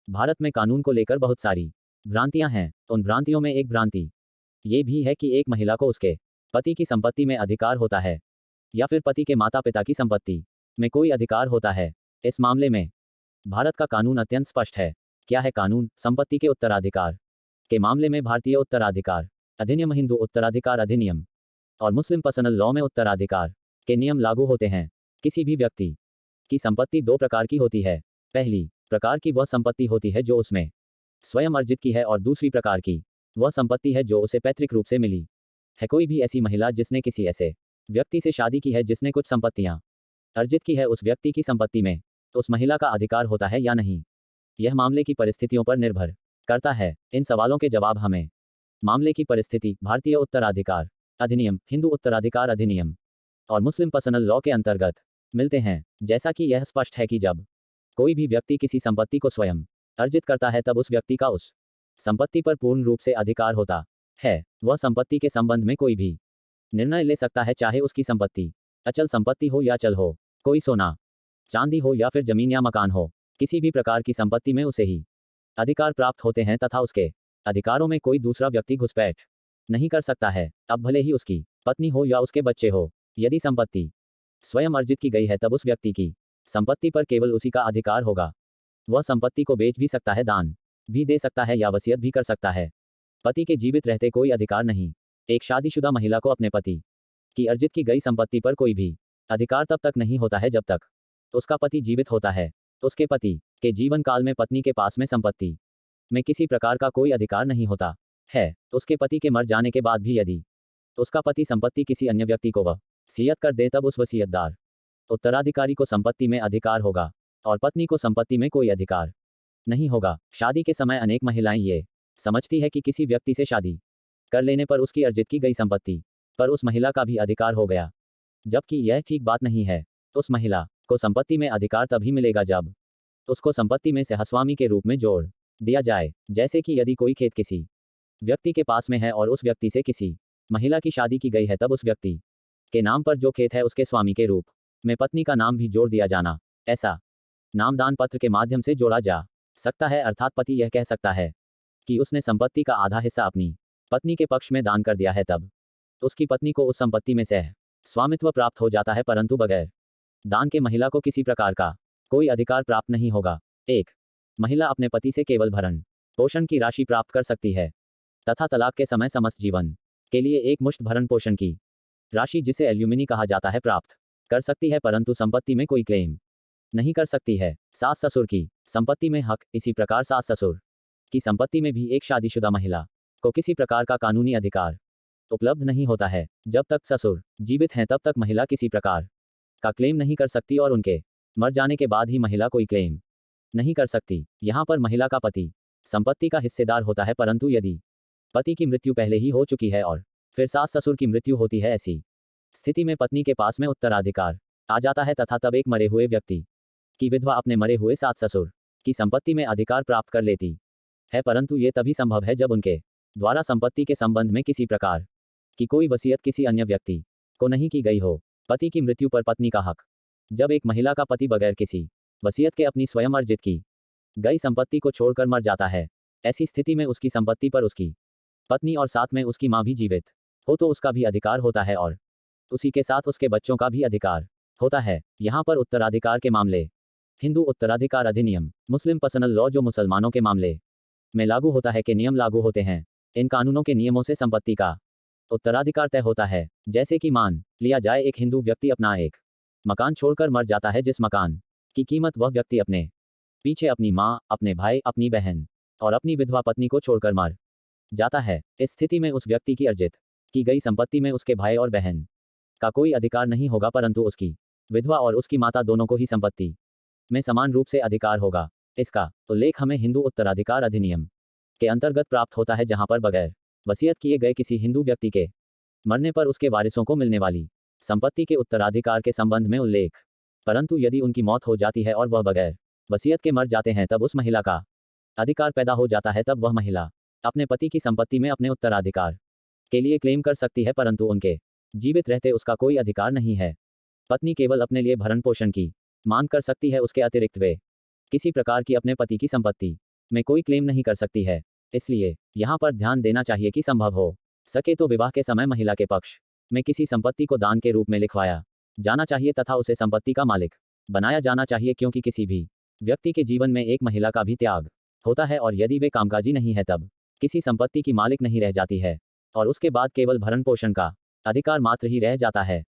भारत में कानून को लेकर बहुत सारी भ्रांतियां हैं। उन भ्रांतियों में एक भ्रांति ये भी है कि एक महिला को उसके पति की संपत्ति में अधिकार होता है या फिर पति के माता पिता की संपत्ति में कोई अधिकार होता है। इस मामले में भारत का कानून अत्यंत स्पष्ट है। क्या है कानून? संपत्ति के उत्तराधिकार के मामले में भारतीय उत्तराधिकार अधिनियम, हिंदू उत्तराधिकार अधिनियम और मुस्लिम पर्सनल लॉ में उत्तराधिकार के नियम लागू होते हैं। किसी भी व्यक्ति की संपत्ति दो प्रकार की होती है। पहली प्रकार की वह संपत्ति होती है जो उसमें स्वयं अर्जित की है और दूसरी प्रकार की वह संपत्ति है जो उसे पैतृक रूप से मिली है। कोई भी ऐसी महिला जिसने किसी ऐसे व्यक्ति से शादी की है जिसने कुछ संपत्तियां अर्जित की है, उस व्यक्ति की संपत्ति में उस महिला का अधिकार होता है या नहीं, यह मामले की परिस्थितियों पर निर्भर करता है। इन सवालों के जवाब हमें मामले की परिस्थिति, भारतीय उत्तराधिकार अधिनियम, हिंदू उत्तराधिकार अधिनियम और मुस्लिम पर्सनल लॉ के अंतर्गत मिलते हैं। जैसा कि यह स्पष्ट है कि जब कोई भी व्यक्ति किसी संपत्ति को स्वयं अर्जित करता है तब उस व्यक्ति का उस संपत्ति पर पूर्ण रूप से अधिकार होता है। वह संपत्ति के संबंध में कोई भी निर्णय ले सकता है, चाहे उसकी संपत्ति अचल संपत्ति हो या चल हो, कोई सोना चांदी हो या फिर जमीन या मकान हो। किसी भी प्रकार की संपत्ति में उसे ही अधिकार प्राप्त होते हैं तथा उसके अधिकारों में कोई दूसरा व्यक्ति घुसपैठ नहीं कर सकता है। अब भले ही उसकी पत्नी हो या उसके बच्चे हो, यदि संपत्ति स्वयं अर्जित की गई है तब उस व्यक्ति की संपत्ति पर केवल उसी का अधिकार होगा। वह संपत्ति को बेच भी सकता है, दान भी दे सकता है या वसीयत भी कर सकता है। पति के जीवित रहते कोई अधिकार नहीं। एक शादीशुदा महिला को अपने पति की अर्जित की गई संपत्ति पर कोई भी अधिकार तब तक नहीं होता है जब तक उसका पति जीवित होता है। उसके पति के जीवन काल में पत्नी के पास में संपत्ति में किसी प्रकार का कोई अधिकार नहीं होता है। उसके पति के मर जाने के बाद भी यदि उसका पति संपत्ति किसी अन्य व्यक्ति को वसीयत कर दे तब उस वसीयतदार उत्तराधिकारी को संपत्ति में अधिकार होगा और पत्नी को संपत्ति में कोई अधिकार नहीं होगा। शादी के समय अनेक महिलाएं ये समझती है कि किसी व्यक्ति से शादी कर लेने पर उसकी अर्जित की गई संपत्ति पर उस महिला का भी अधिकार हो गया, जबकि यह ठीक बात नहीं है। उस महिला को संपत्ति में अधिकार तभी मिलेगा जब उसको संपत्ति में सहस्वामी के रूप में जोड़ दिया जाए। जैसे कि यदि कोई खेत किसी व्यक्ति के पास में है और उस व्यक्ति से किसी महिला की शादी की गई है तब उस व्यक्ति के नाम पर जो खेत है उसके स्वामी के रूप में पत्नी का नाम भी जोड़ दिया जाना, ऐसा नामदान पत्र के माध्यम से जोड़ा जा सकता है। अर्थात पति यह कह सकता है कि उसने संपत्ति का आधा हिस्सा अपनी पत्नी के पक्ष में दान कर दिया है, तब उसकी पत्नी को उस संपत्ति में सह स्वामित्व प्राप्त हो जाता है, परंतु बगैर दान के महिला को किसी प्रकार का कोई अधिकार प्राप्त नहीं होगा। एक महिला अपने पति से केवल भरण पोषण की राशि प्राप्त कर सकती है तथा तलाक के समय समस्त जीवन के लिए एक मुश्त भरण पोषण की राशि, जिसे एल्यूमिनी कहा जाता है, प्राप्त कर सकती है, परंतु संपत्ति में कोई क्लेम नहीं कर सकती है। सास ससुर की संपत्ति में हक, इसी प्रकार सास ससुर की संपत्ति में भी एक शादीशुदा महिला को किसी प्रकार का कानूनी अधिकार उपलब्ध नहीं होता है। जब तक ससुर जीवित हैं तब तक महिला किसी प्रकार का क्लेम नहीं कर सकती और उनके मर जाने के बाद ही महिला कोई क्लेम नहीं कर सकती। यहाँ पर महिला का पति संपत्ति का हिस्सेदार होता है, परंतु यदि पति की मृत्यु पहले ही हो चुकी है और फिर सास ससुर की मृत्यु होती है, ऐसी स्थिति में पत्नी के पास में उत्तराधिकार आ जाता है तथा तब एक मरे हुए व्यक्ति की विधवा अपने मरे हुए सास ससुर की संपत्ति में अधिकार प्राप्त कर लेती है। परंतु ये तभी संभव है जब उनके द्वारा संपत्ति के संबंध में किसी प्रकार की कोई वसीयत किसी अन्य व्यक्ति को नहीं की गई हो। पति की मृत्यु पर पत्नी का हक, जब एक महिला का पति बगैर किसी वसीयत के अपनी स्वयं अर्जित की गई संपत्ति को छोड़कर मर जाता है, ऐसी स्थिति में उसकी संपत्ति पर उसकी पत्नी और साथ में उसकी मां भी जीवित हो तो उसका भी अधिकार होता है और उसी के साथ उसके बच्चों का भी अधिकार होता है। यहाँ पर उत्तराधिकार के मामले हिंदू उत्तराधिकार अधिनियम, मुस्लिम पर्सनल लॉ जो मुसलमानों के मामले में लागू होता है, के नियम लागू होते हैं। इन कानूनों के नियमों से संपत्ति का उत्तराधिकार तय होता है। जैसे कि मान लिया जाए एक हिंदू व्यक्ति अपना एक मकान छोड़कर मर जाता है, जिस मकान की कीमत वह व्यक्ति अपने पीछे अपनी मां, अपने भाई, अपनी बहन और अपनी विधवा पत्नी को छोड़कर मर जाता है। इस स्थिति में उस व्यक्ति की अर्जित की गई संपत्ति में उसके भाई और बहन का कोई अधिकार नहीं होगा, परंतु उसकी विधवा और उसकी माता दोनों को ही संपत्ति में समान रूप से अधिकार होगा। इसका उल्लेख हमें हिंदू उत्तराधिकार अधिनियम के अंतर्गत प्राप्त होता है, जहां पर बगैर वसीयत किए गए किसी हिंदू व्यक्ति के मरने पर उसके वारिसों को मिलने वाली संपत्ति के उत्तराधिकार के संबंध में उल्लेख। परंतु यदि उनकी मौत हो जाती है और वह बगैर वसीयत के मर जाते हैं, तब उस महिला का अधिकार पैदा हो जाता है। तब वह महिला अपने पति की संपत्ति में अपने उत्तराधिकार के लिए क्लेम कर सकती है, परंतु उनके जीवित रहते उसका कोई अधिकार नहीं है। पत्नी केवल अपने लिए भरण पोषण की मांग कर सकती है, उसके अतिरिक्त वे किसी प्रकार की अपने पति की संपत्ति में कोई क्लेम नहीं कर सकती है। इसलिए यहाँ पर ध्यान देना चाहिए कि संभव हो सके तो विवाह के समय महिला के पक्ष में किसी संपत्ति को दान के रूप में लिखवाया जाना चाहिए तथा उसे संपत्ति का मालिक बनाया जाना चाहिए, क्योंकि किसी भी व्यक्ति के जीवन में एक महिला का भी त्याग होता है और यदि वे कामकाजी नहीं है तब किसी संपत्ति की मालिक नहीं रह जाती है और उसके बाद केवल भरण पोषण का अधिकार मात्र ही रह जाता है।